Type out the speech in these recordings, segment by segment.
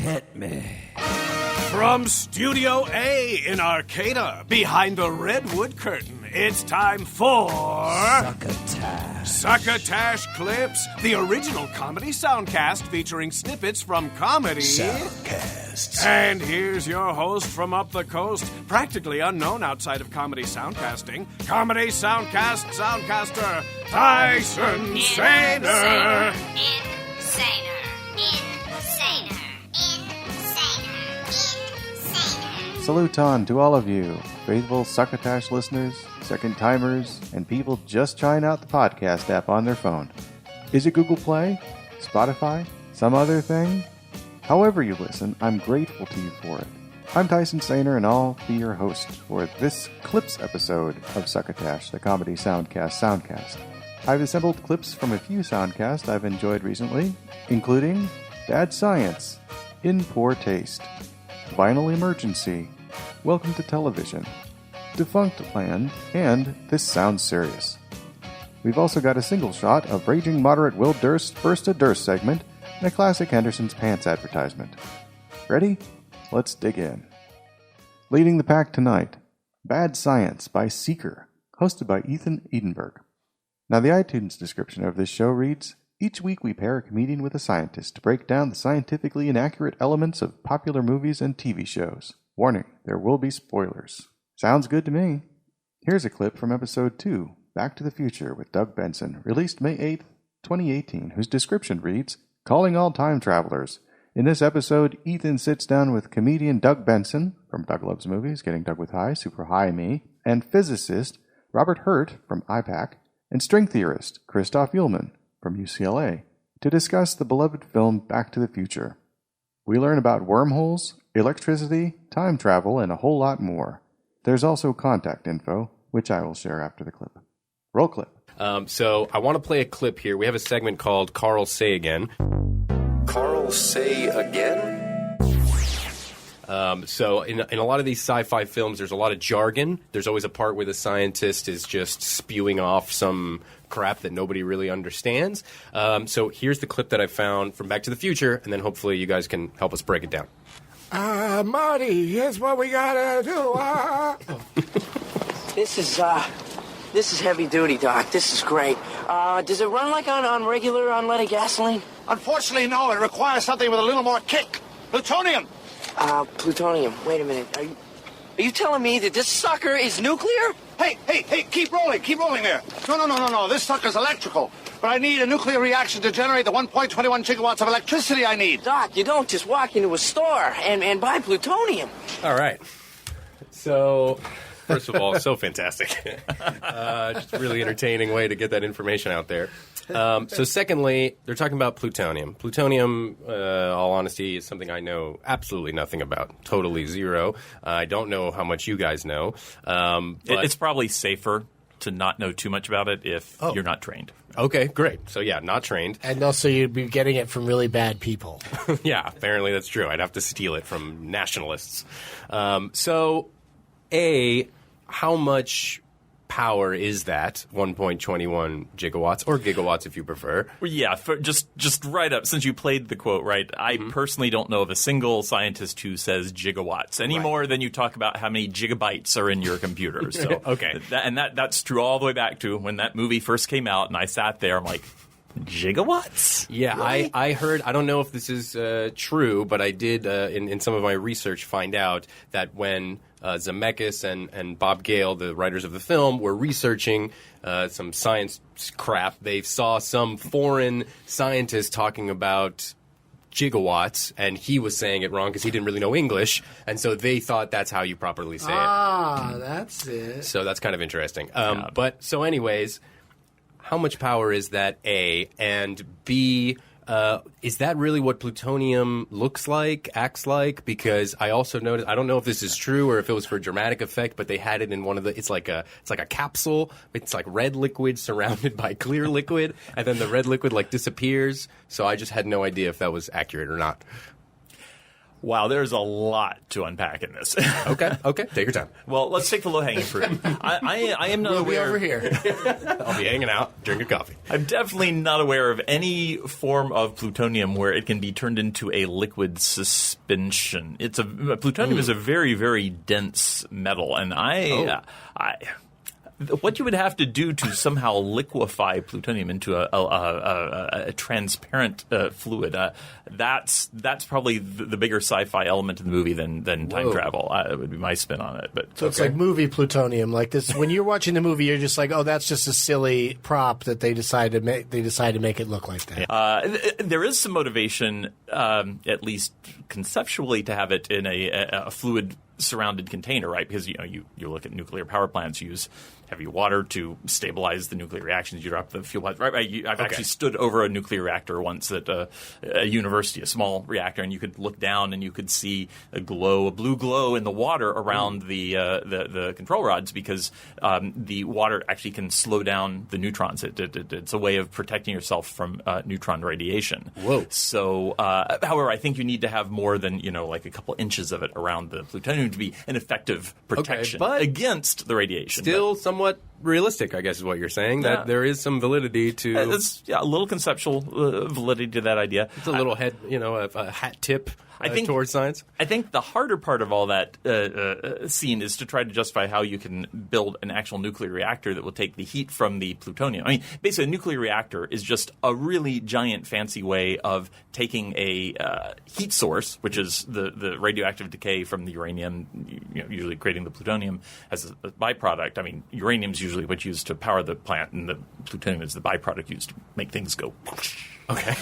Hit me. From Studio A in Arcata, behind the redwood curtain, it's time for... Succotash. Succotash Clips, the original comedy soundcast featuring snippets from comedy... Soundcasts. And here's your host from up the coast, practically unknown outside of comedy soundcasting, comedy soundcast soundcaster, Tyson Saner. Saluton to all of you, faithful Succotash listeners, second-timers, and people just trying out the podcast app on their phone. Is it Google Play? Spotify? Some other thing? However you listen, I'm grateful to you for it. I'm Tyson Saner and I'll be your host for this Clips episode of Succotash, the comedy soundcast. I've assembled clips from a few soundcasts I've enjoyed recently, including Bad Science, In Poor Taste, Vinyl Emergency, Welcome to Television, Defunctland, and This Sounds Serious. We've also got a single shot of Raging Moderate Will Durst First a Durst segment and a classic Henderson's Pants advertisement. Ready? Let's dig in. Leading the pack tonight, Bad Science by Seeker, hosted by Ethan Edenburg. Now the iTunes description of this show reads, each week we pair a comedian with a scientist to break down the scientifically inaccurate elements of popular movies and TV shows. Warning, there will be spoilers. Sounds good to me. Here's a clip from episode 2, Back to the Future with Doug Benson, released May 8th, 2018, whose description reads, Calling all time travelers. In this episode, Ethan sits down with comedian Doug Benson, from Doug Loves Movies, Getting Doug with High, Super High Me, and physicist Robert Hurt from IPAC, and string theorist Christoph Uhlmann from UCLA, to discuss the beloved film Back to the Future. We learn about wormholes, electricity, time travel, and a whole lot more. There's also contact info, which I will share after the clip. Roll clip. So I want to play a clip here. We have a segment called Carl Say Again. Carl Say Again? So in a lot of these sci-fi films, there's a lot of jargon. There's always a part where the scientist is just spewing off some crap that nobody really understands. So here's the clip that I found from Back to the Future, and then hopefully you guys can help us break it down. Marty, here's what we gotta do. This is heavy duty, Doc. This is great. Does it run like on regular unleaded gasoline? Unfortunately, no. It requires something with a little more kick. Plutonium. Plutonium. Wait a minute. Are you telling me that this sucker is nuclear? Hey, keep rolling there. No. This sucker's electrical. But I need a nuclear reaction to generate the 1.21 gigawatts of electricity I need. Doc, you don't just walk into a store and buy plutonium. All right. So, first of all, so fantastic. Just a really entertaining way to get that information out there. So secondly, they're talking about plutonium. Plutonium, all honesty, is something I know absolutely nothing about. Totally zero. I don't know how much you guys know. But it's probably safer to not know too much about it if you're not trained. Okay, great. So yeah, not trained. And also you'd be getting it from really bad people. Yeah, apparently that's true. I'd have to steal it from nationalists. So, how much power is that 1.21 gigawatts or gigawatts if you prefer? Well, yeah, just right up, since you played the quote, right, I personally don't know of a single scientist who says gigawatts any more than you talk about how many gigabytes are in your computer. So okay. That's true all the way back to when that movie first came out, and I sat there, I'm like, gigawatts? Yeah, really? I heard, I don't know if this is true, but I did, in some of my research, find out that when Zemeckis and Bob Gale, the writers of the film, were researching some science crap, they saw some foreign scientist talking about gigawatts, and he was saying it wrong because he didn't really know English, and so they thought that's how you properly say it. That's it. So that's kind of interesting. But so anyways, how much power is that, A? And B, is that really what plutonium looks like, acts like? Because I also noticed, I don't know if this is true or if it was for dramatic effect, but they had it in one of the, it's like a capsule. It's like red liquid surrounded by clear liquid, and then the red liquid like disappears. So I just had no idea if that was accurate or not. Wow, there's a lot to unpack in this. Okay, take your time. Well, let's take the low-hanging fruit. I am not We'll be aware. over here. I'll be hanging out, drinking coffee. I'm definitely not aware of any form of plutonium where it can be turned into a liquid suspension. Plutonium is a very, very dense metal, and what you would have to do to somehow liquefy plutonium into a transparent fluid, that's probably the bigger sci-fi element of the movie than time travel. Would be my spin on it. But So it's like movie plutonium. Like this, when you're watching the movie, you're just like, oh, that's just a silly prop that they decide to make. They decide to make it look like that. there is some motivation, at least conceptually, to have it in a fluid surrounded container, right? Because you look at nuclear power plants, use heavy water to stabilize the nuclear reactions. You drop the fuel pods. Right. I've actually stood over a nuclear reactor once at a university, a small reactor, and you could look down and you could see a blue glow in the water around the control rods because the water actually can slow down the neutrons. It's a way of protecting yourself from neutron radiation. Whoa. So, however, I think you need to have more than like a couple inches of it around the plutonium to be an effective protection against the radiation. Still somewhat realistic, I guess is what you're saying, that there is some validity to... There's a little conceptual validity to that idea. It's a little a hat tip towards science. I think the harder part of all that scene is to try to justify how you can build an actual nuclear reactor that will take the heat from the plutonium. I mean, basically, a nuclear reactor is just a really giant, fancy way of taking a heat source, which is the radioactive decay from the uranium, usually creating the plutonium as a byproduct. I mean, uranium is usually what's used to power the plant, and the plutonium is the byproduct used to make things go. Okay.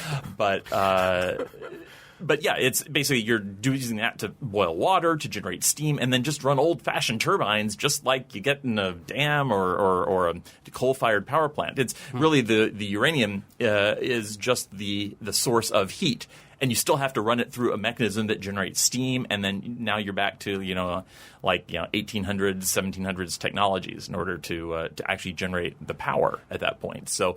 But yeah, it's basically you're using that to boil water, to generate steam, and then just run old-fashioned turbines just like you get in a dam or a coal-fired power plant. It's really the uranium is just the source of heat. And you still have to run it through a mechanism that generates steam, and then now you're back to 1800s, 1700s technologies in order to actually generate the power at that point. So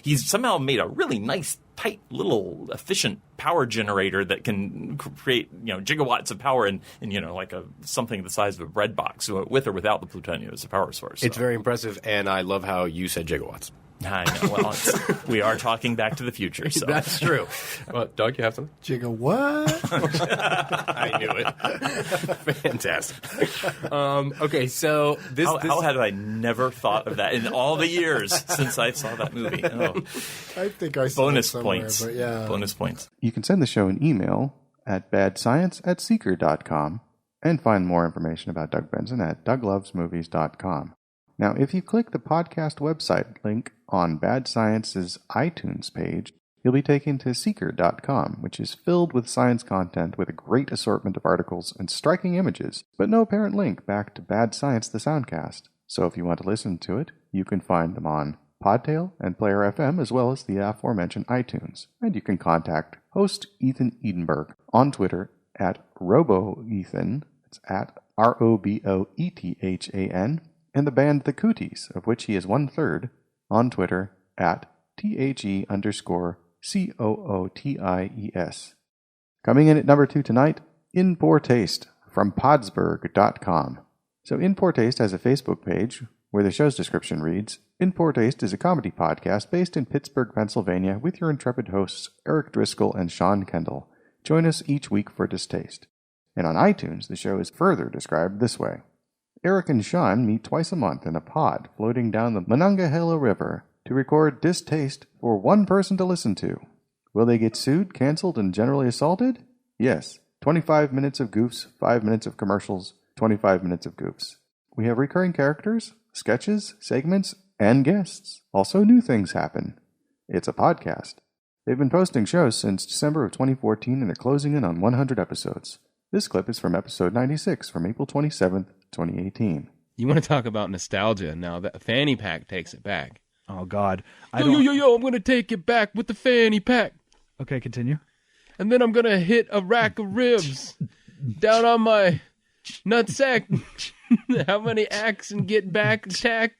he's somehow made a really nice, tight, little efficient power generator that can create gigawatts of power in something the size of a bread box, with or without the plutonium as a power source. It's very impressive, and I love how you said gigawatts. I know. Well, we are talking Back to the Future. So. That's true. Well, Doug, you have something? Jigga what? I knew it. Fantastic. Okay, so how had I never thought of that in all the years since I saw that movie? Oh. I think I saw bonus it somewhere, points. but yeah. Bonus points. You can send the show an email at badscience@seeker.com and find more information about Doug Benson at douglovesmovies.com. Now, if you click the podcast website link on Bad Science's iTunes page, you'll be taken to Seeker.com, which is filled with science content with a great assortment of articles and striking images, but no apparent link back to Bad Science the Soundcast. So if you want to listen to it, you can find them on Podtail and Player FM, as well as the aforementioned iTunes. And you can contact host Ethan Edenburg on Twitter at RoboEthan, it's at RoboEthan, and the band The Cooties, of which he is 1/3, on Twitter at THE_COOTIES. Coming in at number 2 tonight, In Poor Taste from Podsberg.com. So In Poor Taste has a Facebook page where the show's description reads, In Poor Taste is a comedy podcast based in Pittsburgh, Pennsylvania with your intrepid hosts Eric Driscoll and Sean Kendall. Join us each week for Distaste. And on iTunes, the show is further described this way. Eric and Sean meet twice a month in a pod floating down the Monongahela River to record Distaste for one person to listen to. Will they get sued, canceled, and generally assaulted? Yes. 25 minutes of goofs, 5 minutes of commercials, 25 minutes of goofs. We have recurring characters, sketches, segments, and guests. Also, new things happen. It's a podcast. They've been posting shows since December of 2014 and they're closing in on 100 episodes. This clip is from episode 96 from April 27th, 2018. You want to talk about nostalgia now that fanny pack takes it back. Oh, God. Yo, I'm going to take it back with the fanny pack. Okay, continue. And then I'm going to hit a rack of ribs down on my nutsack. How many acts and get back attack?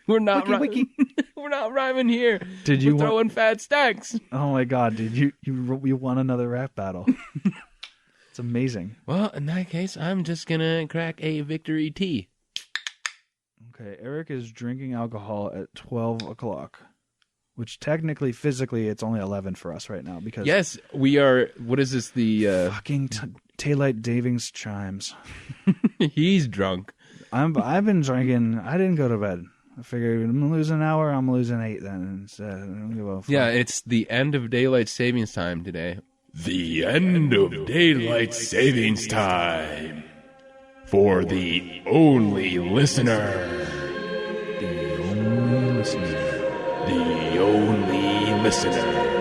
We're not Wiki. We're not rhyming here. Did you We're throwing fat stacks. Oh my God! Did you won another rap battle? It's amazing. Well, in that case, I'm just gonna crack a victory tea. Okay, Eric is drinking alcohol at 12 o'clock, which technically, physically, it's only 11 for us right now because Yes, we are. What is this? The fucking daylight savings chimes. he's drunk. I've been drinking. I didn't go to bed. I figured I'm gonna lose an hour. I'm losing 8 then. I don't give a fuck. Yeah, it's the end of daylight savings time today. The end of daylight savings time for the only listener. The only listener. The only listener.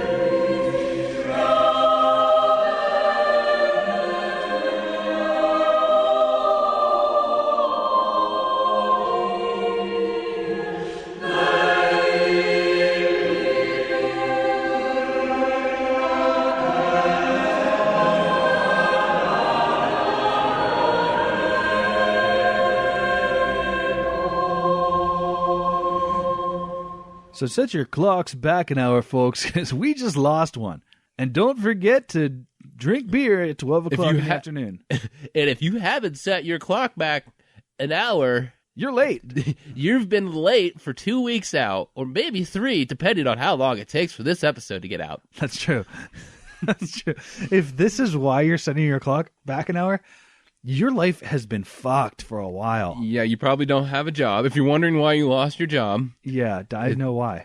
So set your clocks back an hour, folks, because we just lost one. And don't forget to drink beer at 12 o'clock in the afternoon. And if you haven't set your clock back an hour, you're late. You've been late for 2 weeks out, or maybe 3, depending on how long it takes for this episode to get out. That's true. That's true. If this is why you're setting your clock back an hour, your life has been fucked for a while. Yeah, you probably don't have a job. If you're wondering why you lost your job. Yeah, I know why.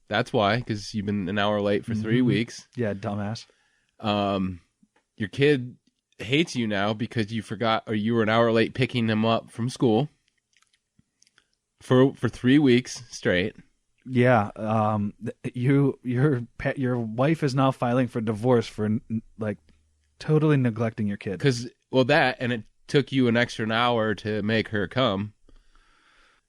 That's why, because you've been an hour late for 3 weeks. Yeah, dumbass. Your kid hates you now because you forgot, or you were an hour late picking him up from school for 3 weeks straight. Yeah, your wife is now filing for divorce for like totally neglecting your kid. Well, that, and it took you an extra hour to make her come.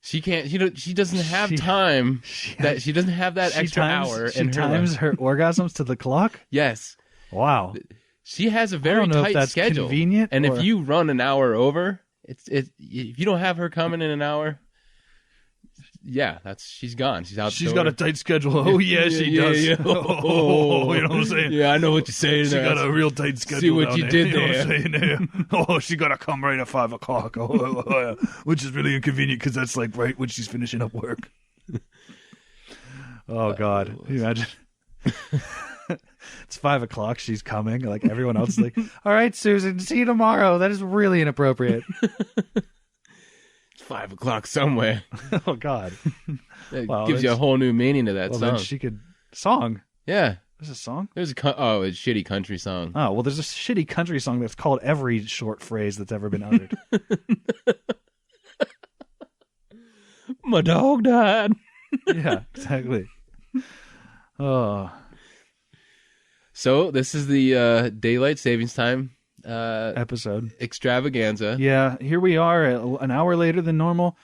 She can't. She doesn't have time. She doesn't have that extra hour. She times her orgasms to the clock. Yes. Wow. She has a very tight schedule. Convenient, and if you run an hour over, if you don't have her coming in an hour. Yeah, she's gone. She's out. She's got a tight schedule. Oh yeah, she does. Yeah. Oh, you know what I'm saying? Yeah, I know what you're saying. She got a real tight schedule. See what you did there. there. You know what I'm saying? Oh, she got to come right at 5 o'clock. Oh, which is really inconvenient because that's like right when she's finishing up work. Oh God, can you imagine? It's 5 o'clock. She's coming. Like everyone else is like, all right, Susan, see you tomorrow. That is really inappropriate. 5 o'clock somewhere. Oh God! It gives you a whole new meaning to that song. Then she could song. Yeah, there's a song. There's a shitty country song. Oh well, there's a shitty country song that's called every short phrase that's ever been uttered. My dog died. Yeah, exactly. Oh. So this is the daylight savings time episode extravaganza. Yeah, here we are an hour later than normal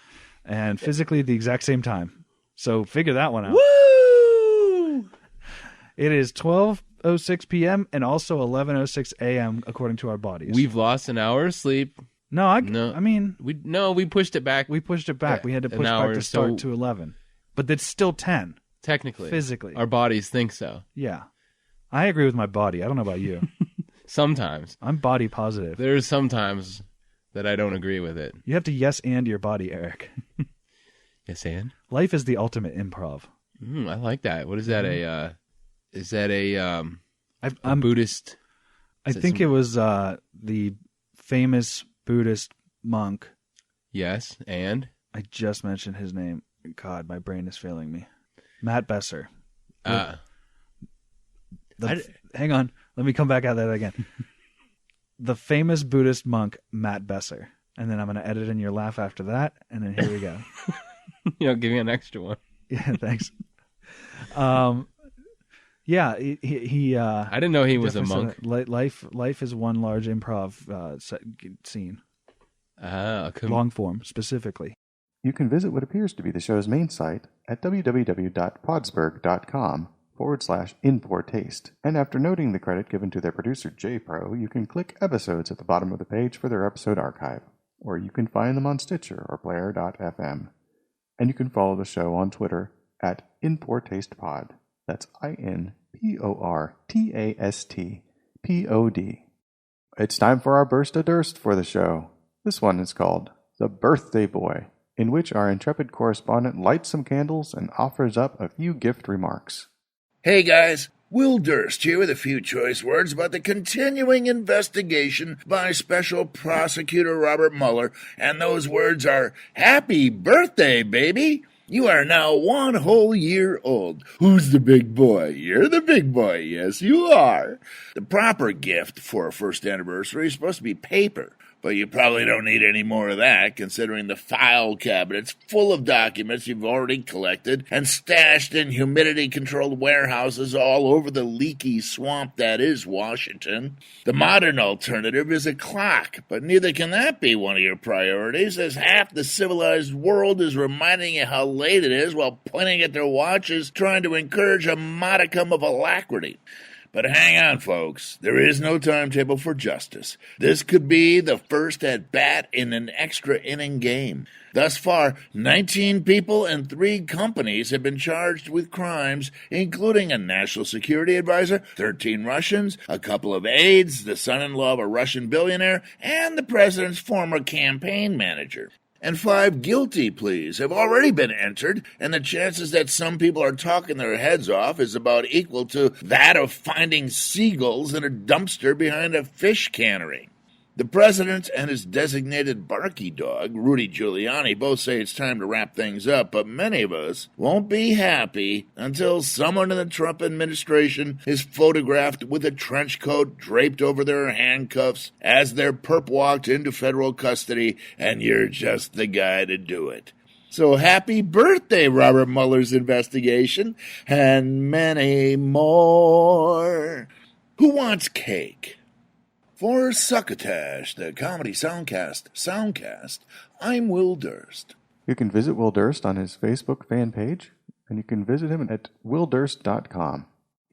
and physically at the exact same time. So figure that one out. Woo! It is 12:06 p.m. and also 11:06 a.m. according to our bodies. We've lost an hour of sleep. I mean we pushed it back. We pushed it back. We had to push back the start to 11. But it's still 10. Technically. Physically. Our bodies think so. Yeah. I agree with my body. I don't know about you. Sometimes. I'm body positive. There's sometimes that I don't agree with it. You have to yes and your body, Eric. Yes and? Life is the ultimate improv. I like that. What is that? Is that a Buddhist? I think it was the famous Buddhist monk. Yes, and? I just mentioned his name. God, my brain is failing me. Matt Besser. Hang on. Let me come back at that again. The famous Buddhist monk, Matt Besser. And then I'm going to edit in your laugh after that. And then here we go. Give me an extra one. Yeah, thanks. Yeah, he I didn't know he was a monk. Life is one large improv scene. Long form, specifically. You can visit what appears to be the show's main site at www.podsberg.com/inpoortaste. And after noting the credit given to their producer, J-Pro, you can click Episodes at the bottom of the page for their episode archive. Or you can find them on Stitcher or Player.fm. And you can follow the show on Twitter at InPoorTastePod. That's InPoorTastPod. It's time for our burst of Durst for the show. This one is called The Birthday Boy, in which our intrepid correspondent lights some candles and offers up a few gift remarks. Hey guys, Will Durst here with a few choice words about the continuing investigation by Special Prosecutor Robert Mueller, and those words are, Happy birthday, baby! You are now 1 whole year old. Who's the big boy? You're the big boy. Yes, you are. The proper gift for a first anniversary is supposed to be paper. But you probably don't need any more of that, considering the file cabinet's full of documents you've already collected and stashed in humidity-controlled warehouses all over the leaky swamp that is Washington. The modern alternative is a clock, but neither can that be one of your priorities, as half the civilized world is reminding you how late it is while pointing at their watches, trying to encourage a modicum of alacrity. But hang on, folks. There is no timetable for justice. This could be the first at-bat in an extra-inning game. Thus far, 19 people and 3 companies have been charged with crimes, including a national security advisor, 13 Russians, a couple of aides, the son-in-law of a Russian billionaire, and the president's former campaign manager. And 5 guilty pleas have already been entered, and the chances that some people are talking their heads off is about equal to that of finding seagulls in a dumpster behind a fish cannery. The president and his designated barky dog, Rudy Giuliani, both say it's time to wrap things up, but many of us won't be happy until someone in the Trump administration is photographed with a trench coat draped over their handcuffs as they're perp-walked into federal custody, and you're just the guy to do it. So happy birthday, Robert Mueller's investigation, and many more. Who wants cake? For Succotash, the comedy Soundcast, I'm Will Durst. You can visit Will Durst on his Facebook fan page, and you can visit him at willdurst.com.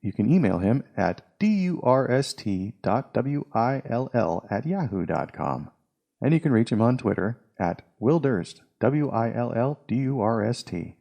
You can email him at durst.will@yahoo.com. And you can reach him on Twitter at willdurst, WILLDURST.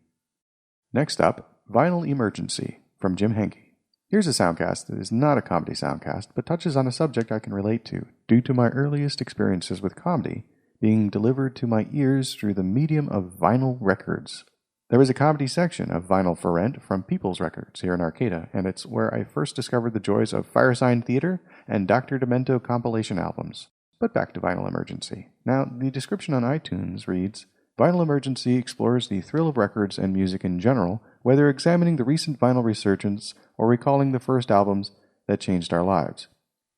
Next up, Vinyl Emergency from Jim Henke. Here's a soundcast that is not a comedy soundcast, but touches on a subject I can relate to, due to my earliest experiences with comedy being delivered to my ears through the medium of vinyl records. There was a comedy section of Vinyl for Rent from People's Records here in Arcata, and it's where I first discovered the joys of Firesign Theater and Dr. Demento compilation albums. But back to Vinyl Emergency. Now, the description on iTunes reads, Vinyl Emergency explores the thrill of records and music in general, whether examining the recent vinyl resurgence or recalling the first albums that changed our lives.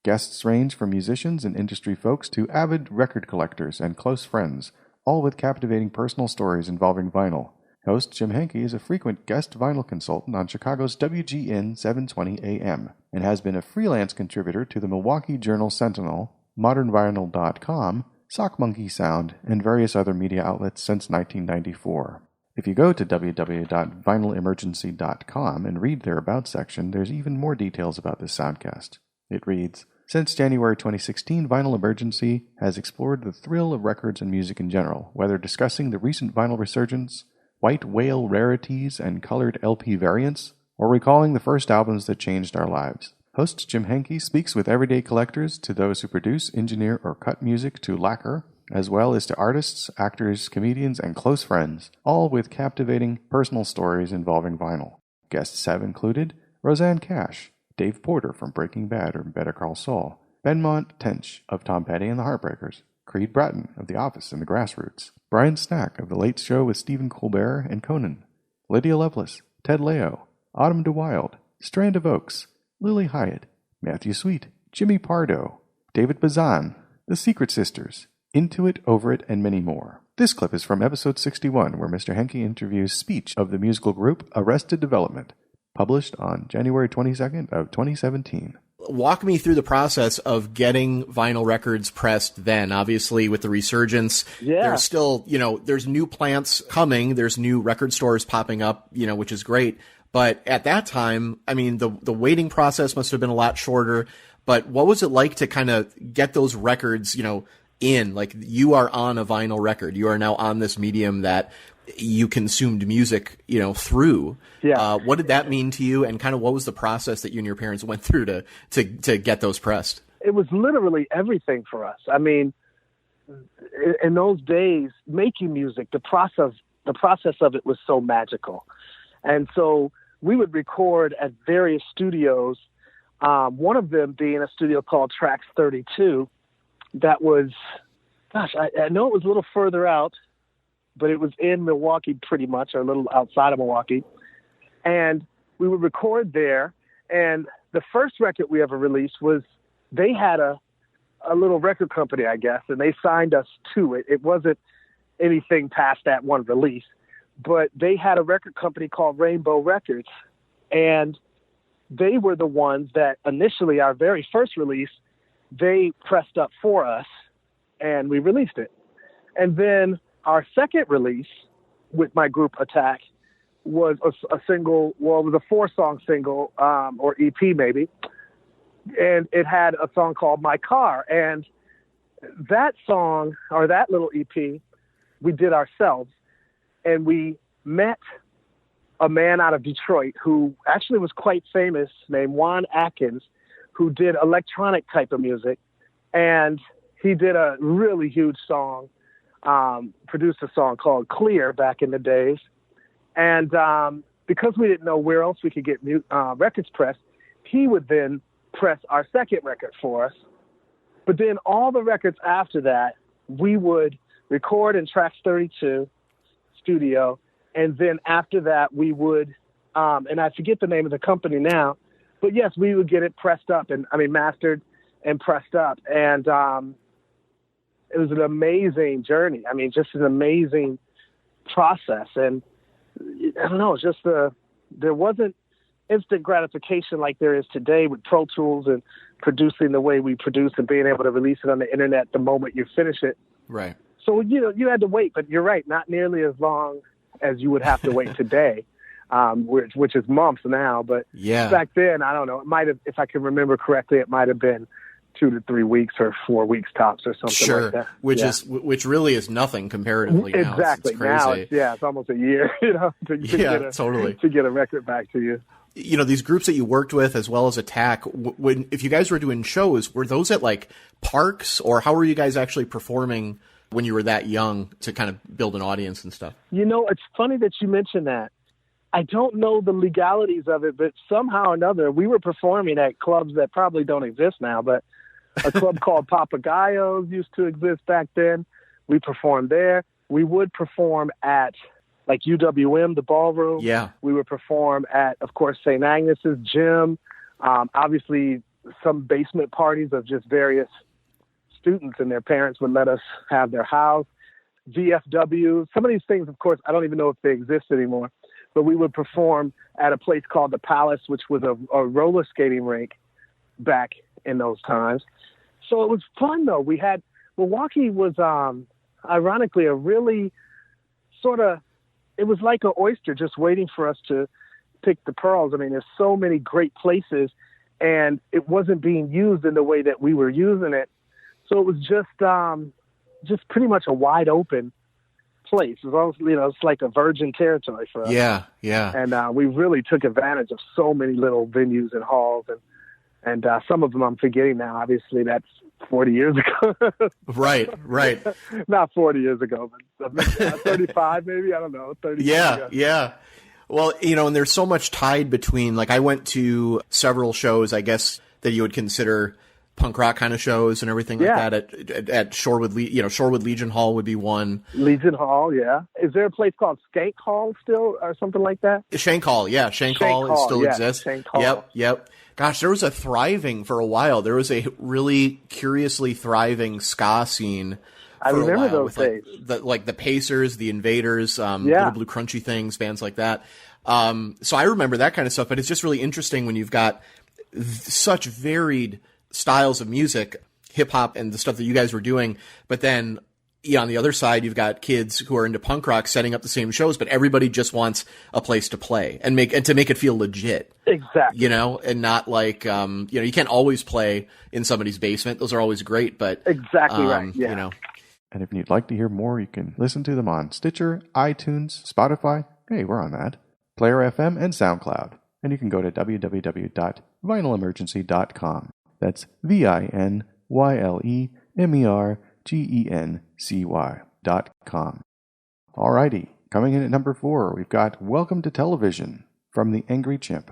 Guests range from musicians and industry folks to avid record collectors and close friends, all with captivating personal stories involving vinyl. Host Jim Henke is a frequent guest vinyl consultant on Chicago's WGN 720 AM and has been a freelance contributor to the Milwaukee Journal Sentinel, ModernVinyl.com, Sock Monkey Sound, and various other media outlets since 1994. If you go to www.vinylemergency.com and read their About section, there's even more details about this soundcast. It reads, Since January 2016, Vinyl Emergency has explored the thrill of records and music in general, whether discussing the recent vinyl resurgence, white whale rarities and colored LP variants, or recalling the first albums that changed our lives. Host Jim Henke speaks with everyday collectors to those who produce, engineer, or cut music to lacquer, as well as to artists, actors, comedians, and close friends, all with captivating personal stories involving vinyl. Guests have included Roseanne Cash, Dave Porter from Breaking Bad or Better Call Saul, Benmont Tench of Tom Petty and the Heartbreakers, Creed Bratton of The Office and the Grassroots, Brian Snack of The Late Show with Stephen Colbert and Conan, Lydia Lovelace, Ted Leo, Autumn DeWild, Strand of Oaks, Lily Hyatt, Matthew Sweet, Jimmy Pardo, David Bazan, The Secret Sisters, Into It, Over It, and many more. This clip is from episode 61, where Mr. Henke interviews Speech of the musical group Arrested Development, published on January 22nd of 2017. Walk me through the process of getting vinyl records pressed then. Obviously, with the resurgence, there's still, there's new plants coming, there's new record stores popping up, which is great. But at that time, I mean, the waiting process must have been a lot shorter. But what was it like to kind of get those records, in? Like, you are on a vinyl record. You are now on this medium that you consumed music, through. Yeah. What did that mean to you, and kind of what was the process that you and your parents went through to get those pressed? It was literally everything for us. I mean, in those days, making music, the process of it was so magical. And so we would record at various studios, one of them being a studio called Tracks 32 that was, I know it was a little further out, but it was in Milwaukee pretty much, or a little outside of Milwaukee. And we would record there. And the first record we ever released was, they had a little record company, I guess, and they signed us to it. It wasn't anything past that one release, but they had a record company called Rainbow Records. And they were the ones that initially, our very first release, they pressed up for us and we released it. And then our second release with my group Attack was a single, well, it was a 4-song single, or EP maybe. And it had a song called My Car. And that song, or that little EP, we did ourselves. And we met a man out of Detroit who actually was quite famous, named Juan Atkins, who did electronic type of music. And he did a really huge song, produced a song called Clear back in the days. And because we didn't know where else we could get records pressed, he would then press our second record for us. But then all the records after that, we would record in Tracks 32 studio. And then after that, we would, and I forget the name of the company now, but yes, we would get it pressed up mastered and pressed up. And it was an amazing journey. I mean, just an amazing process. And I don't know, just there wasn't instant gratification like there is today with Pro Tools and producing the way we produce and being able to release it on the internet the moment you finish it. Right. So, you had to wait, but you're right, not nearly as long as you would have to wait today, which is months now. But back then, I don't know, it might have, if I can remember correctly, it might have been 2 to 3 weeks or 4 weeks tops or something like that. Which really is nothing comparatively now. Exactly. It's crazy. Now it's almost a year, to get a record back to you. These groups that you worked with as well as Attack, if you guys were doing shows, were those at like parks, or how were you guys actually performing when you were that young to kind of build an audience and stuff? It's funny that you mentioned that. I don't know the legalities of it, but somehow or another, we were performing at clubs that probably don't exist now, but a club called Papagayos used to exist back then. We performed there. We would perform at like UWM, the ballroom. Yeah. We would perform at, of course, St. Agnes's gym. Obviously, some basement parties of just various students and their parents would let us have their house. VFW. Some of these things, of course, I don't even know if they exist anymore. But we would perform at a place called the Palace, which was a roller skating rink back in those times. So it was fun, though. Milwaukee was, ironically, a really sort of, it was like an oyster just waiting for us to pick the pearls. I mean, there's so many great places, and it wasn't being used in the way that we were using it. So it was just pretty much a wide open place. It was almost, it's like a virgin territory for us. Yeah, yeah. And we really took advantage of so many little venues and halls, and some of them I'm forgetting now. Obviously, that's 40 years ago. Right. Not 40 years ago, but 35 maybe. I don't know. 30 years ago. Yeah. Well, and there's so much tied between. Like, I went to several shows, I guess, that you would consider punk rock kind of shows and everything like that at Shorewood, Shorewood Legion Hall would be one. Legion Hall, yeah. Is there a place called Skank Hall still or something like that? Shank Hall, yeah. Shank Hall still exists. Shank Hall. Yep. Gosh, there was a thriving for a while. There was a really curiously thriving ska scene. I remember those days. Like the Pacers, the Invaders, Little Blue Crunchy Things, bands like that. So I remember that kind of stuff, but it's just really interesting when you've got such varied styles of music, hip hop and the stuff that you guys were doing, but then on the other side you've got kids who are into punk rock setting up the same shows, but everybody just wants a place to play and to make it feel legit. Exactly. And not like you can't always play in somebody's basement. Those are always great, but exactly right. Yeah. And if you'd like to hear more, you can listen to them on Stitcher, iTunes, Spotify, hey, we're on that, Player FM, and SoundCloud. And you can go to www.vinylemergency.com. That's VINYLEMERGENCY.com. Alrighty, coming in at number 4, we've got Welcome to Television from The Angry Chimp.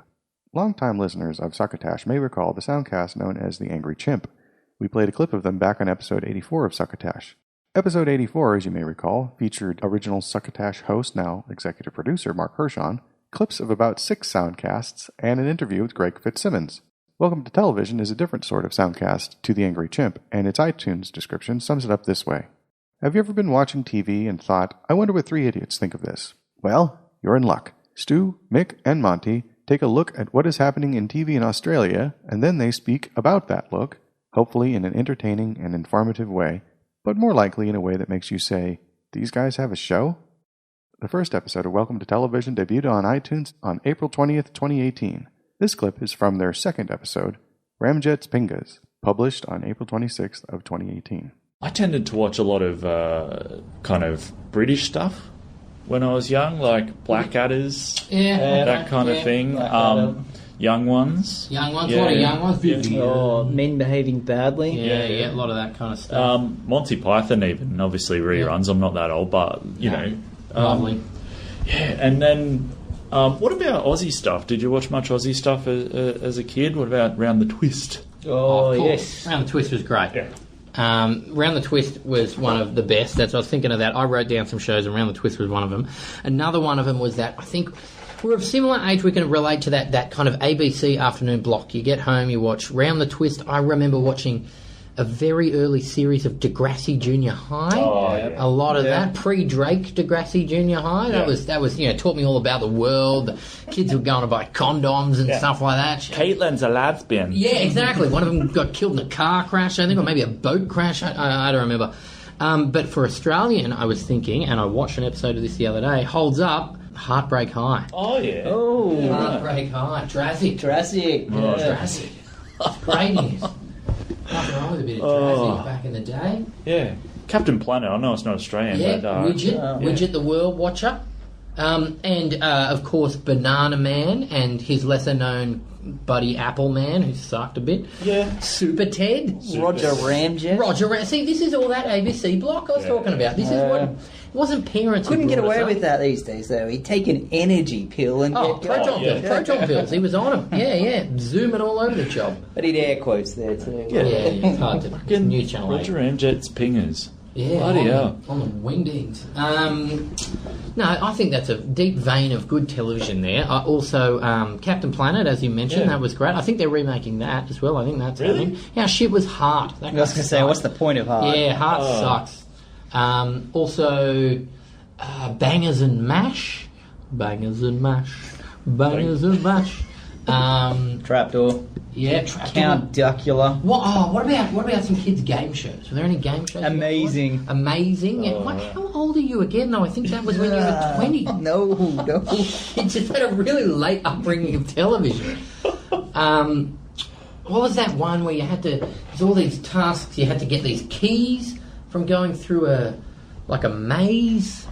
Longtime listeners of Succotash may recall the soundcast known as The Angry Chimp. We played a clip of them back on episode 84 of Succotash. Episode 84, as you may recall, featured original Succotash host, now executive producer, Marc Hershon, clips of about 6 soundcasts, and an interview with Greg Fitzsimmons. Welcome to Television is a different sort of soundcast to The Angry Chimp, and its iTunes description sums it up this way. Have you ever been watching TV and thought, I wonder what 3 idiots think of this? Well, you're in luck. Stu, Mick, and Monty take a look at what is happening in TV in Australia, and then they speak about that look, hopefully in an entertaining and informative way, but more likely in a way that makes you say, these guys have a show? The first episode of Welcome to Television debuted on iTunes on April 20th, 2018. This clip is from their second episode, Ramjet's Pingas, published on April 26th of 2018. I tended to watch a lot of kind of British stuff when I was young, like Blackadders, that kind of thing. Young Ones. Young Ones, a lot of Young Ones. Oh, Men Behaving Badly. Yeah, a lot of that kind of stuff. Monty Python even, obviously reruns. I'm not that old, but, you know. Lovely. Yeah, and then what about Aussie stuff? Did you watch much Aussie stuff as a kid? What about Round the Twist? Oh yes. Round the Twist was great. Yeah. Round the Twist was one of the best. That's I was thinking of that. I wrote down some shows, and Round the Twist was one of them. Another one of them was that I think we're of similar age. We can relate to that kind of ABC afternoon block. You get home, you watch Round the Twist. I remember watching a very early series of Degrassi Junior High. A lot of that pre-Drake Degrassi Junior High. That was taught me all about the world. The kids were going to buy condoms and stuff like that. Caitlin's a lesbian. Yeah, exactly. One of them got killed in a car crash, I think, or maybe a boat crash. I don't remember. But for Australian, I was thinking, and I watched an episode of this the other day. Holds up. Heartbreak High. Oh yeah. Oh, Heartbreak High. Jurassic. Jurassic. Great news. Nothing wrong with a bit of Jurassic back in the day. Yeah. Captain Planet, I know it's not Australian, yeah, but... Widget the World Watcher. And, of course, Banana Man and his lesser-known buddy Apple Man, who sucked a bit. Yeah. Super Ted. Roger Ramjet. See, this is all that ABC block I was talking about. This is what... It wasn't parents couldn't who get away us with that these days, though. He'd take an energy pill and proton pills. He was on them. Yeah. Zooming all over the job. But he'd air quotes there, too. Yeah, it's hard to... News Channel 8. Roger Ramjet's Pingers. Yeah, bloody hell. On the wingdings. No, I think that's a deep vein of good television there. Also, Captain Planet, as you mentioned, that was great. I think they're remaking that as well. I think that's happening. Yeah, shit was Heart. I was going to say, what's the point of Heart? Yeah, Heart sucks. Also, Bangers and Mash. Trapdoor. Yeah, Trapdoor. Count Duckula. What about some kids' game shows? Were there any game shows? Amazing. How old are you again, though? I think that was when you were 20. No. You just had a really late upbringing of television. What was that one where you had to... There's all these tasks. You had to get these keys from going through a maze.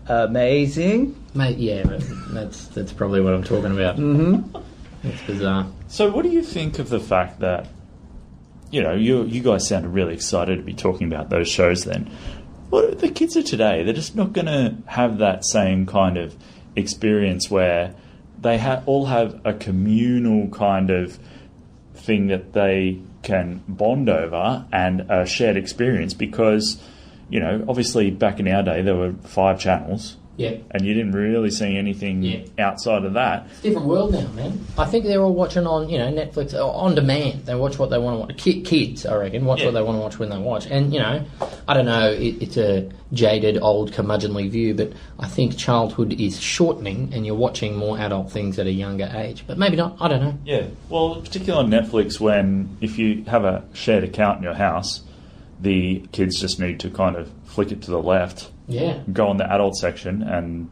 Amazing. Yeah, that's probably what I'm talking about. Mm-hmm. It's bizarre. So what do you think of the fact that, you guys sounded really excited to be talking about those shows then. What the kids of today, they're just not going to have that same kind of experience where they all have a communal kind of thing that they can bond over and a shared experience because, obviously back in our day there were 5 channels. Yeah. And you didn't really see anything outside of that. It's a different world now, man. I think they're all watching on, Netflix or on demand. They watch what they want to watch. Kids, I reckon, watch what they want to watch when they watch. And, I don't know, it's a jaded, old, curmudgeonly view, but I think childhood is shortening and you're watching more adult things at a younger age. But maybe not, I don't know. Yeah, well, particularly on Netflix if you have a shared account in your house, the kids just need to kind of flick it to the left. Yeah. Go on the adult section, and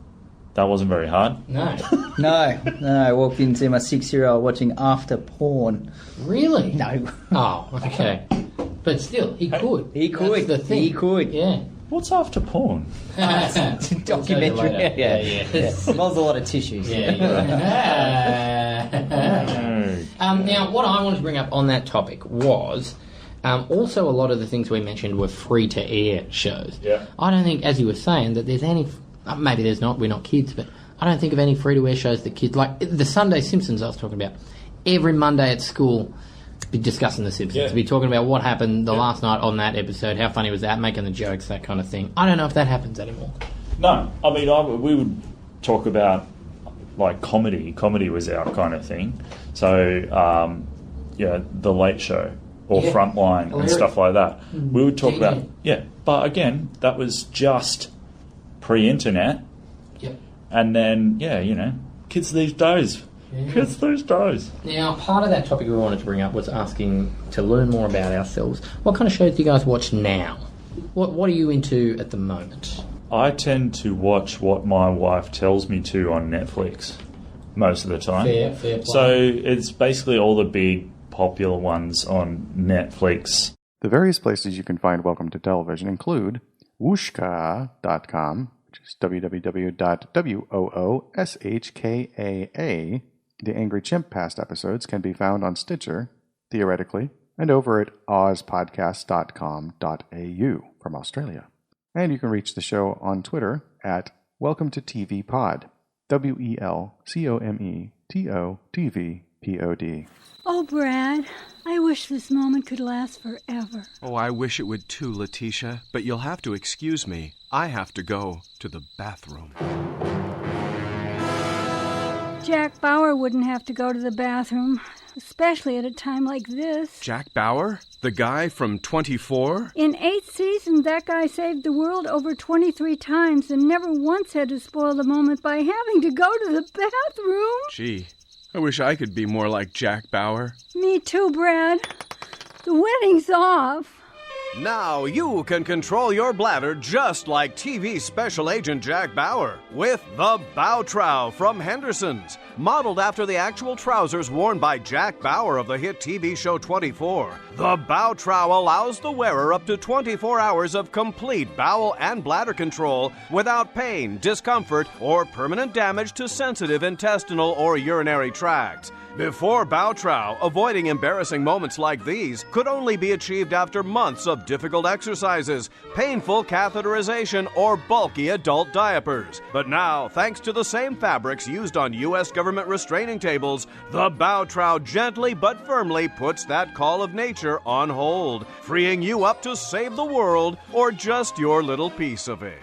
that wasn't very hard. No. No, I walked in to see my 6-year-old watching after porn. Really? No. Oh, okay. But still, he could. He could. That's the thing. He could. Yeah. What's after porn? Documentary. Yeah. Smells a lot of tissues. Now, what I wanted to bring up on that topic was also a lot of the things we mentioned were free-to-air shows. Yeah. I don't think, as you were saying, that there's any... Maybe there's not, we're not kids, but I don't think of any free-to-air shows that kids... Like the Sunday Simpsons I was talking about. Every Monday at school, be discussing The Simpsons. Be talking about what happened the last night on that episode, how funny was that, making the jokes, that kind of thing. I don't know if that happens anymore. No. I mean, we would talk about, like, comedy. Comedy was our kind of thing. So, The Late Show or Frontline and stuff like that. We would talk about... Yeah. But, again, that was just pre-internet. Yep. And then, kids these days... Kids these days. Now, part of that topic we wanted to bring up was asking to learn more about ourselves. What kind of shows do you guys watch now? What are you into at the moment? I tend to watch what my wife tells me to on Netflix most of the time. Fair play. So it's basically all the big popular ones on Netflix. The various places you can find Welcome to Television include wooshka.com, which is www.wooshkaa. The Angry Chimp past episodes can be found on Stitcher, theoretically, and over at ozpodcast.com.au from Australia. And you can reach the show on Twitter at Welcome to TV Pod, WELCOMETOTVPOD. Oh, Brad, I wish this moment could last forever. Oh, I wish it would too, Letitia, but you'll have to excuse me. I have to go to the bathroom. Jack Bauer wouldn't have to go to the bathroom, especially at a time like this. Jack Bauer? The guy from 24? In 8 seasons, that guy saved the world over 23 times and never once had to spoil the moment by having to go to the bathroom. Gee, I wish I could be more like Jack Bauer. Me too, Brad. The wedding's off. Now you can control your bladder just like TV Special Agent Jack Bauer with the Bow Trow from Henderson's. Modeled after the actual trousers worn by Jack Bauer of the hit TV show 24, the Bow Trow allows the wearer up to 24 hours of complete bowel and bladder control without pain, discomfort, or permanent damage to sensitive intestinal or urinary tracts. Before Bow Trow, avoiding embarrassing moments like these could only be achieved after months of difficult exercises, painful catheterization, or bulky adult diapers. But now, thanks to the same fabrics used on U.S. government restraining tables, the Bow Trow gently but firmly puts that call of nature on hold, freeing you up to save the world or just your little piece of it.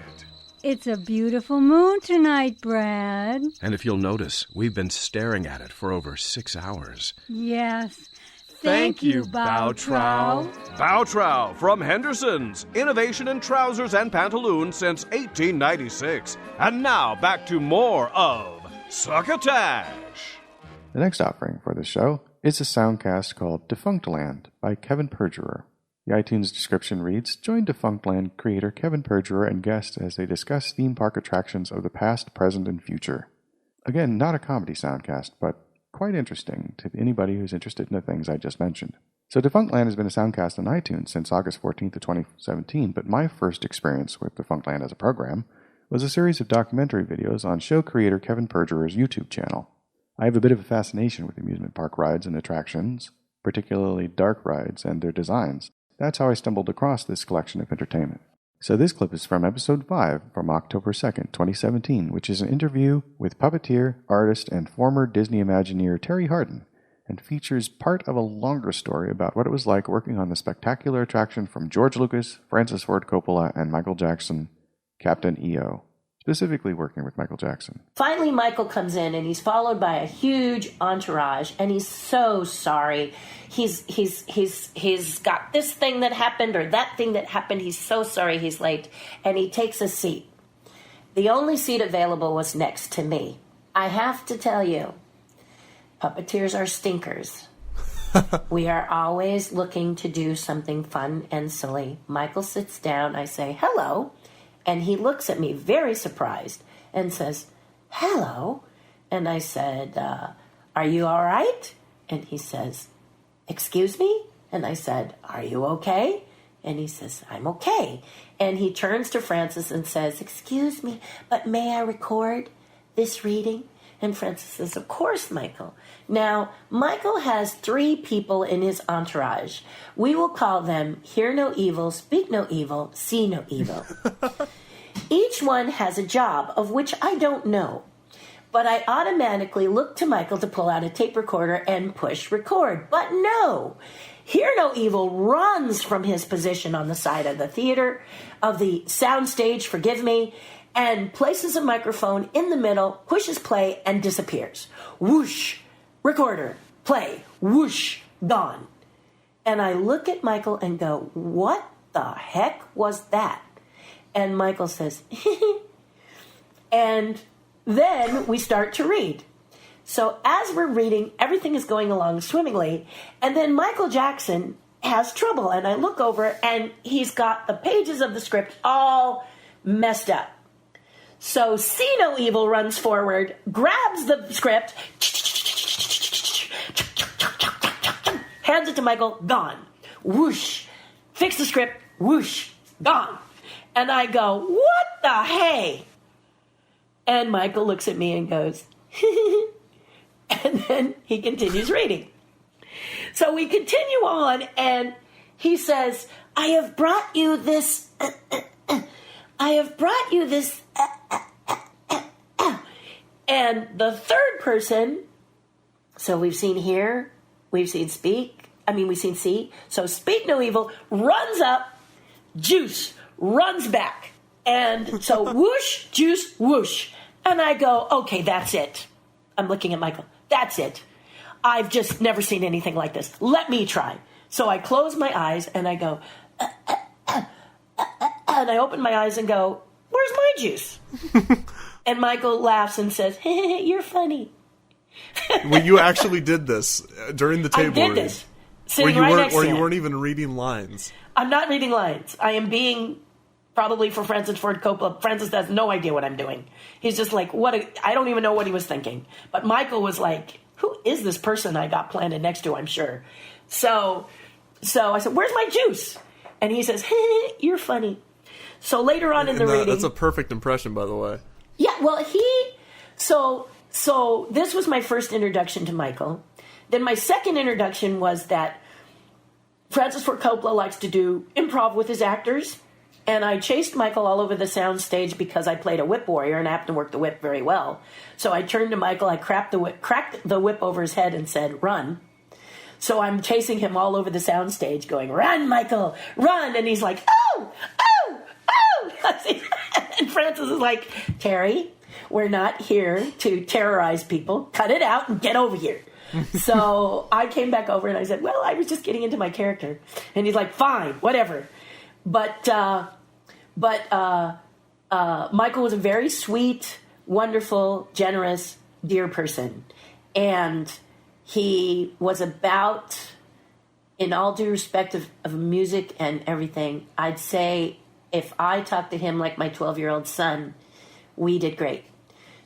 It's a beautiful moon tonight, Brad. And if you'll notice, we've been staring at it for over 6 hours. Yes. Thank you, Bow Trow. Bow Trow from Henderson's. Innovation in trousers and pantaloons since 1896. And now back to more of Succotash. The next offering for the show is a soundcast called Defunctland by Kevin Perjurer. The iTunes description reads, join Defunctland creator Kevin Perjurer and guests as they discuss theme park attractions of the past, present, and future. Again, not a comedy soundcast, but quite interesting to anybody who's interested in the things I just mentioned. So Defunctland has been a soundcast on iTunes since August 14th of 2017, but my first experience with Defunctland as a program was a series of documentary videos on show creator Kevin Perjurer's YouTube channel. I have a bit of a fascination with amusement park rides and attractions, particularly dark rides and their designs. That's how I stumbled across this collection of entertainment. So this clip is from episode 5 from October 2nd, 2017, which is an interview with puppeteer, artist, and former Disney Imagineer Terry Hardin, and features part of a longer story about what it was like working on the spectacular attraction from George Lucas, Francis Ford Coppola, and Michael Jackson, Captain EO. Specifically working with Michael Jackson. Finally, Michael comes in, and he's followed by a huge entourage, and he's so sorry. He's got this thing that happened or that thing that happened. He's so sorry he's late, and he takes a seat. The only seat available was next to me. I have to tell you, puppeteers are stinkers. We are always looking to do something fun and silly. Michael sits down. I say, hello. And he looks at me very surprised and says, hello. And I said, are you all right? And he says, excuse me? And I said, "Are you okay?" And he says, "I'm okay." And he turns to Francis and says, "Excuse me, but may I record this reading?" And Francis says, "Of course, Michael." Now, Michael has 3 people in his entourage. We will call them hear no evil, speak no evil, see no evil. Each one has a job, of which I don't know. But I automatically look to Michael to pull out a tape recorder and push record. But no! Hear No Evil runs from his position on the side of the theater, of the sound stage, forgive me, and places a microphone in the middle, pushes play, and disappears. Whoosh! Recorder, play, whoosh, gone. And I look at Michael and go, "What the heck was that?" And Michael says, and then we start to read. So as we're reading, everything is going along swimmingly, and then Michael Jackson has trouble, and I look over, and he's got the pages of the script all messed up. So See No Evil runs forward, grabs the script, hands it to Michael, gone. Whoosh. Fix the script, whoosh, gone. And I go, "What the hey?" And Michael looks at me and goes, and then he continues reading. So we continue on, and he says, I have brought you this, and the third person, so we've seen hear, we've seen speak, we've seen see, so speak no evil, runs up, juice, runs back. And so whoosh, juice, whoosh. And I go, okay, that's it. I'm looking at Michael. That's it. I've just never seen anything like this. Let me try. So I close my eyes and I go, and I open my eyes and go, "Where's my juice?" And Michael laughs and says, "You're funny." Well, you actually did this during the table I did read. this. Sitting right next to him. Or you weren't even reading lines. I'm not reading lines. I am being, probably for Francis Ford Coppola, Francis has no idea what I'm doing. He's just like, I don't even know what he was thinking. But Michael was like, who is this person I got planted next to, I'm sure. So I said, "Where's my juice?" And he says, "You're funny." So later on in the reading... That's a perfect impression, by the way. Yeah, well, So this was my first introduction to Michael. Then my second introduction was that Francis Ford Coppola likes to do improv with his actors. And I chased Michael all over the sound stage because I played a whip warrior and I happened to work the whip very well. So I turned to Michael, I cracked the whip over his head and said, "Run." So I'm chasing him all over the sound stage going, "Run, Michael, run." And he's like, "Oh, oh, oh." And Francis is like, "Terry, we're not here to terrorize people. Cut it out and get over here." So I came back over and I said, "Well, I was just getting into my character." And he's like, "Fine, whatever." But Michael was a very sweet, wonderful, generous, dear person. And he was about, in all due respect of music and everything, I'd say if I talked to him like my 12-year-old son, we did great.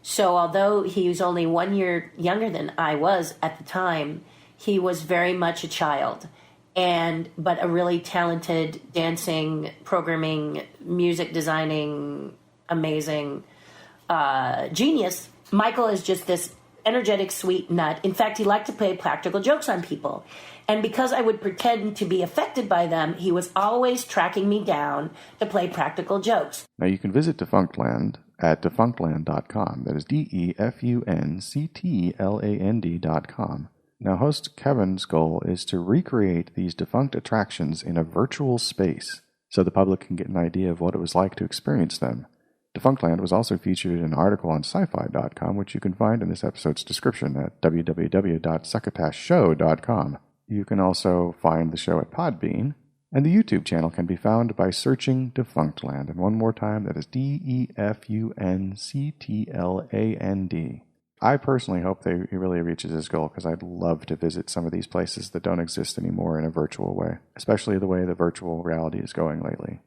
So although he was only 1 year younger than I was at the time, he was very much a child. But a really talented dancing, programming, music designing, amazing genius. Michael is just this energetic, sweet nut. In fact, he liked to play practical jokes on people. And because I would pretend to be affected by them, he was always tracking me down to play practical jokes. Now you can visit Defunctland at defunctland.com. That is DEFUNCTLAND.com. Now, host Kevin's goal is to recreate these defunct attractions in a virtual space so the public can get an idea of what it was like to experience them. Defunctland was also featured in an article on sci-fi.com, which you can find in this episode's description at www.succotashshow.com. You can also find the show at Podbean, and the YouTube channel can be found by searching Defunctland. And one more time, that is DEFUNCTLAND. I personally hope he really reaches his goal, because I'd love to visit some of these places that don't exist anymore in a virtual way, especially the way the virtual reality is going lately.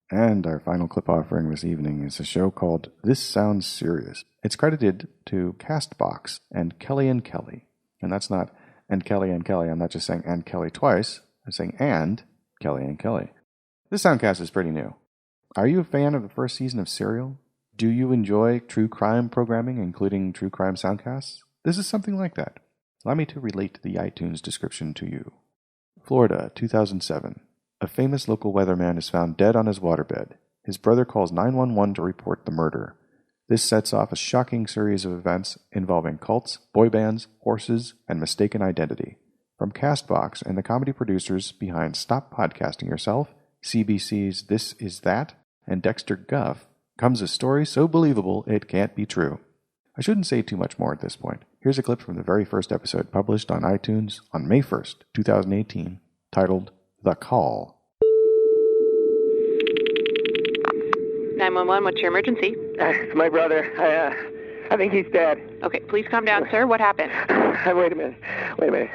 And our final clip offering this evening is a show called This Sounds Serious. It's credited to Castbox and Kelly and Kelly. And that's not and Kelly and Kelly. I'm not just saying and Kelly twice. I'm saying and Kelly and Kelly. This Soundcast is pretty new. Are you a fan of the first season of Serial? Do you enjoy true crime programming, including true crime soundcasts? This is something like that. Allow me to relate the iTunes description to you. Florida, 2007. A famous local weatherman is found dead on his waterbed. His brother calls 911 to report the murder. This sets off a shocking series of events involving cults, boy bands, horses, and mistaken identity. From Castbox and the comedy producers behind Stop Podcasting Yourself, CBC's This Is That, and Dexter Guff, comes a story so believable it can't be true. I shouldn't say too much more at this point. Here's a clip from the very first episode published on iTunes on May 1st, 2018, titled The Call. 911, what's your emergency? It's my brother. I think he's dead. Okay, please calm down, sir. What happened? Wait a minute.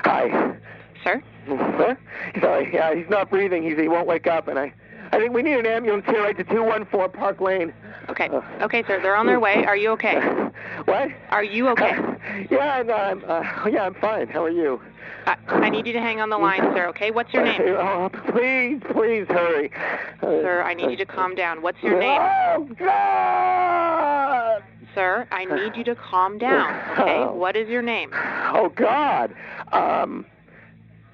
Hi. Sir? Huh? Sorry, he's not breathing. He won't wake up, and I think we need an ambulance here right to 214 Park Lane. Okay. Okay, sir. They're on their way. Are you okay? What? Are you okay? I'm fine. How are you? I need you to hang on the line, sir, okay? What's your name? Oh, please hurry. Sir, I need you to calm down. What's your name? Oh, God! Sir, I need you to calm down, okay? What is your name? Oh, God.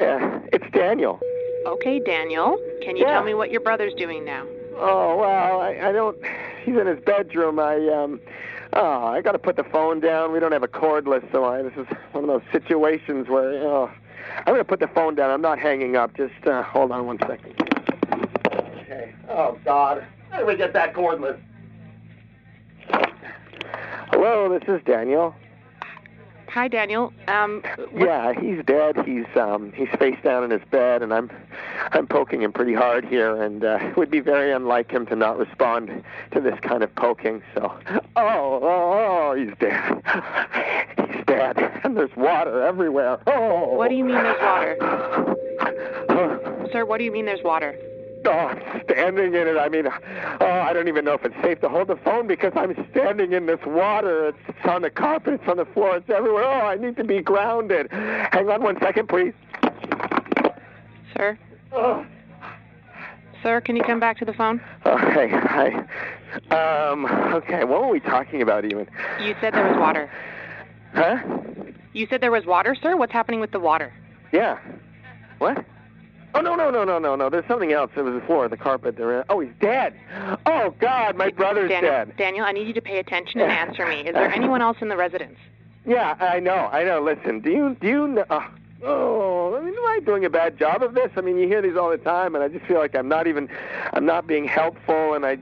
It's Daniel. Okay, Daniel. Can you tell me what your brother's doing now? Oh, well, I don't... He's in his bedroom. I got to put the phone down. We don't have a cordless, so this is one of those situations where, I'm going to put the phone down. I'm not hanging up. Just hold on 1 second. Okay. Oh, God. How do we get that cordless? Hello, this is Daniel. Hi, Daniel. Yeah, he's dead. He's face down in his bed, and I'm poking him pretty hard here, and it would be very unlike him to not respond to this kind of poking. So, he's dead. He's dead, and there's water everywhere. Oh. What do you mean there's water? Sir, what do you mean there's water? Oh, I'm standing in it. I mean, I don't even know if it's safe to hold the phone because I'm standing in this water. It's on the carpet. It's on the floor. It's everywhere. Oh, I need to be grounded. Hang on 1 second, please. Sir? Sir, can you come back to the phone? Okay, hi. Okay, what were we talking about even? You said there was water. Huh? You said there was water, sir? What's happening with the water? Yeah. What? Oh, no. There's something else. It was the floor, the carpet. Oh, he's dead. Oh, God, my brother's dead. Daniel, I need you to pay attention and answer me. Is there anyone else in the residence? Yeah, I know. Listen, do you know... am I doing a bad job of this? I mean, you hear these all the time, and I just feel like I'm not being helpful, and I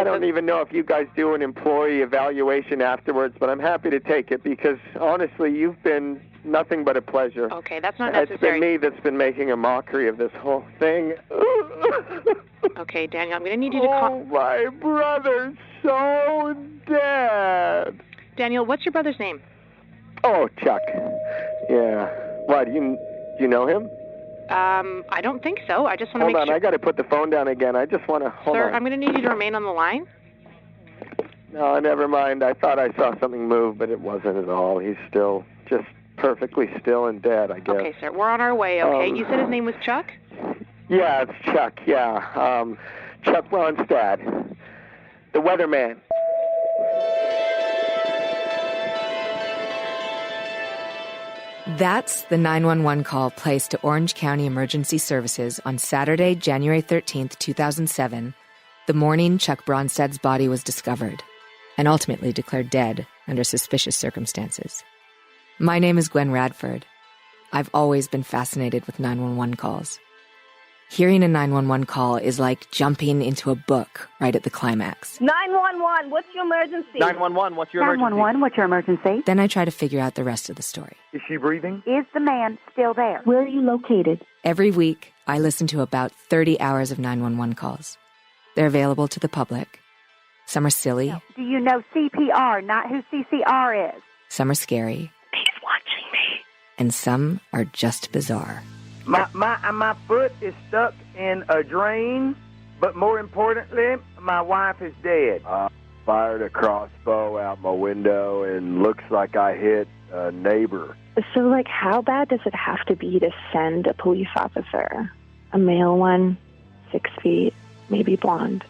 don't even know if you guys do an employee evaluation afterwards, but I'm happy to take it because, honestly, you've been nothing but a pleasure. Okay, that's not necessary. It's been me that's been making a mockery of this whole thing. Okay, Daniel, I'm going to need you to call... Oh, my brother's so dead. Daniel, what's your brother's name? Oh, Chuck. Yeah. Why, do you know him? I don't think so. I just want to make sure... Hold on, I got to put the phone down again. I just want to... Sir, I'm going to need you to remain on the line. No, never mind. I thought I saw something move, but it wasn't at all. He's still just perfectly still and dead, I guess. Okay, sir. We're on our way, okay? You said his name was Chuck? Yeah, it's Chuck, yeah. Chuck Ronstadt. The weatherman. That's the 911 call placed to Orange County Emergency Services on Saturday, January 13th, 2007, the morning Chuck Bronstad's body was discovered and ultimately declared dead under suspicious circumstances. My name is Gwen Radford. I've always been fascinated with 911 calls. Hearing a 911 call is like jumping into a book right at the climax. 911, what's your emergency? 911, what's your emergency? 911, what's your emergency? Then I try to figure out the rest of the story. Is she breathing? Is the man still there? Where are you located? Every week, I listen to about 30 hours of 911 calls. They're available to the public. Some are silly. Do you know CPR, not who CCR is? Some are scary. He's watching me. And some are just bizarre. My foot is stuck in a drain, but more importantly, my wife is dead. fired a crossbow out my window and looks like I hit a neighbor. So, like, how bad does it have to be to send a police officer? A male one, 6 feet, maybe blonde.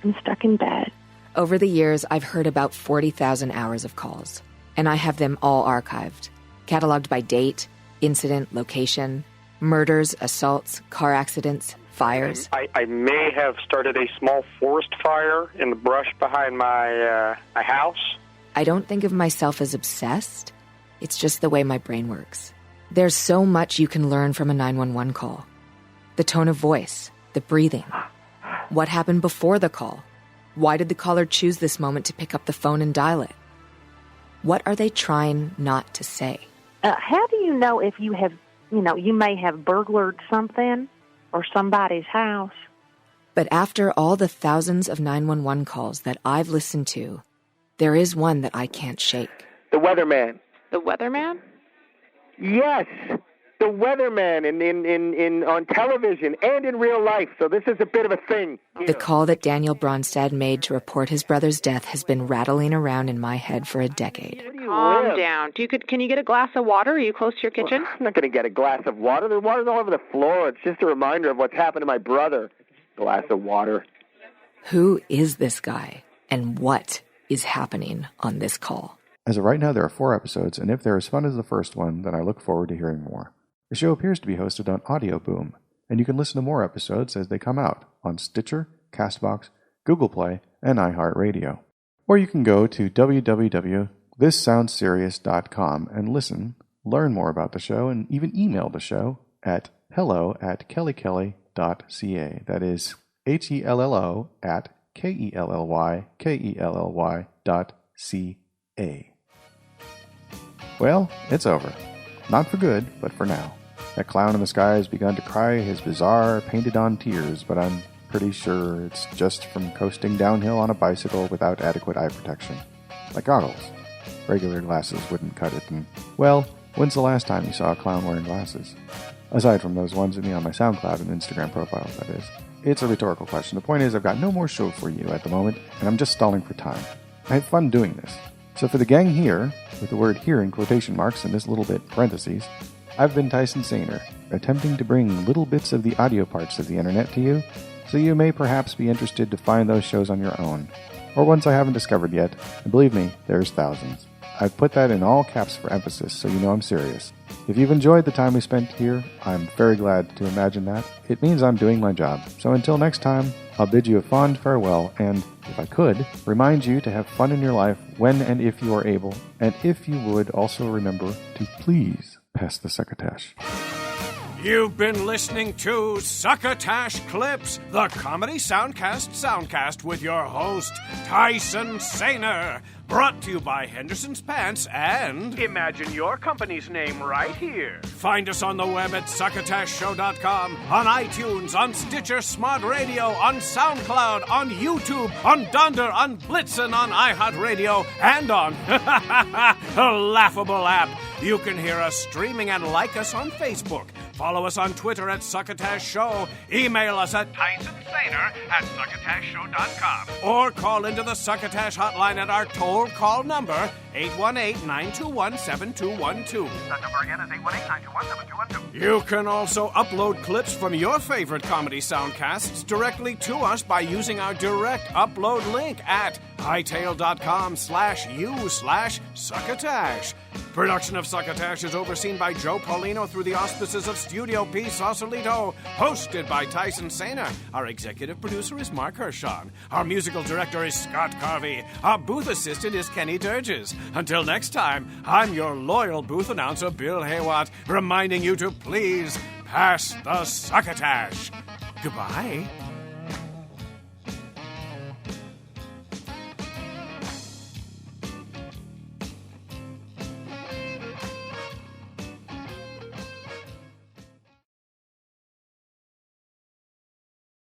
I'm stuck in bed. Over the years, I've heard about 40,000 hours of calls, and I have them all archived, cataloged by date, incident, location, murders, assaults, car accidents, fires. I may have started a small forest fire in the brush behind my house. I don't think of myself as obsessed. It's just the way my brain works. There's so much you can learn from a 911 call. The tone of voice, the breathing. What happened before the call? Why did the caller choose this moment to pick up the phone and dial it? What are they trying not to say? How do you know if you have, you may have burglared something or somebody's house? But after all the thousands of 911 calls that I've listened to, there is one that I can't shake. The weatherman. The weatherman? Yes, the weatherman in on television and in real life. So this is a bit of a thing. The call that Daniel Bronstad made to report his brother's death has been rattling around in my head for a decade. Calm down. Can you get a glass of water? Are you close to your kitchen? Well, I'm not going to get a glass of water. The water's all over the floor. It's just a reminder of what's happened to my brother. Glass of water. Who is this guy, and what is happening on this call? As of right now, there are 4 episodes, and if they're as fun as the first one, then I look forward to hearing more. The show appears to be hosted on Audio Boom, and you can listen to more episodes as they come out on Stitcher, Castbox, Google Play, and iHeartRadio. Or you can go to www.thissoundsserious.com and listen, learn more about the show, and even email the show at hello@kellykelly.ca. That is HELLO@KELLYKELLY.ca. Well, it's over. Not for good, but for now. That clown in the sky has begun to cry his bizarre, painted-on tears, but I'm pretty sure it's just from coasting downhill on a bicycle without adequate eye protection. Like goggles. Regular glasses wouldn't cut it, and, well, when's the last time you saw a clown wearing glasses? Aside from those ones of me on my SoundCloud and Instagram profiles, that is. It's a rhetorical question. The point is, I've got no more show for you at the moment, and I'm just stalling for time. I have fun doing this. So for the gang here, with the word here in quotation marks and this little bit parentheses, I've been Tyson Saner, attempting to bring little bits of the audio parts of the internet to you, so you may perhaps be interested to find those shows on your own, or ones I haven't discovered yet, and believe me, there's thousands. I've put that in all caps for emphasis, so you know I'm serious. If you've enjoyed the time we spent here, I'm very glad to imagine that. It means I'm doing my job. So until next time, I'll bid you a fond farewell and, if I could, remind you to have fun in your life when and if you are able, and if you would also remember to please pass the Succotash. You've been listening to Succotash Clips, the comedy soundcast with your host, Tyson Saner. Brought to you by Henderson's Pants and... Imagine your company's name right here. Find us on the web at succotashshow.com, on iTunes, on Stitcher Smart Radio, on SoundCloud, on YouTube, on Dunder, on Blitzen, on iHeartRadio, and on a Laughable app. You can hear us streaming and like us on Facebook. Follow us on Twitter at Succotash Show. Email us at TysonSaner@succotashshow.com. Or call into the Succotash hotline at our toll call number, 818-921-7212. That number again is 818-921-7212. You can also upload clips from your favorite comedy soundcasts directly to us by using our direct upload link at hightail.com/u/Succotash. Production of Succotash is overseen by Joe Paulino through the auspices of Studio P Sausalito, hosted by Tyson Saner. Our executive producer is Marc Hershon. Our musical director is Scott Carvey. Our booth assistant is Kenny Durges. Until next time, I'm your loyal booth announcer, Bill Haywatt, reminding you to please pass the Succotash. Goodbye.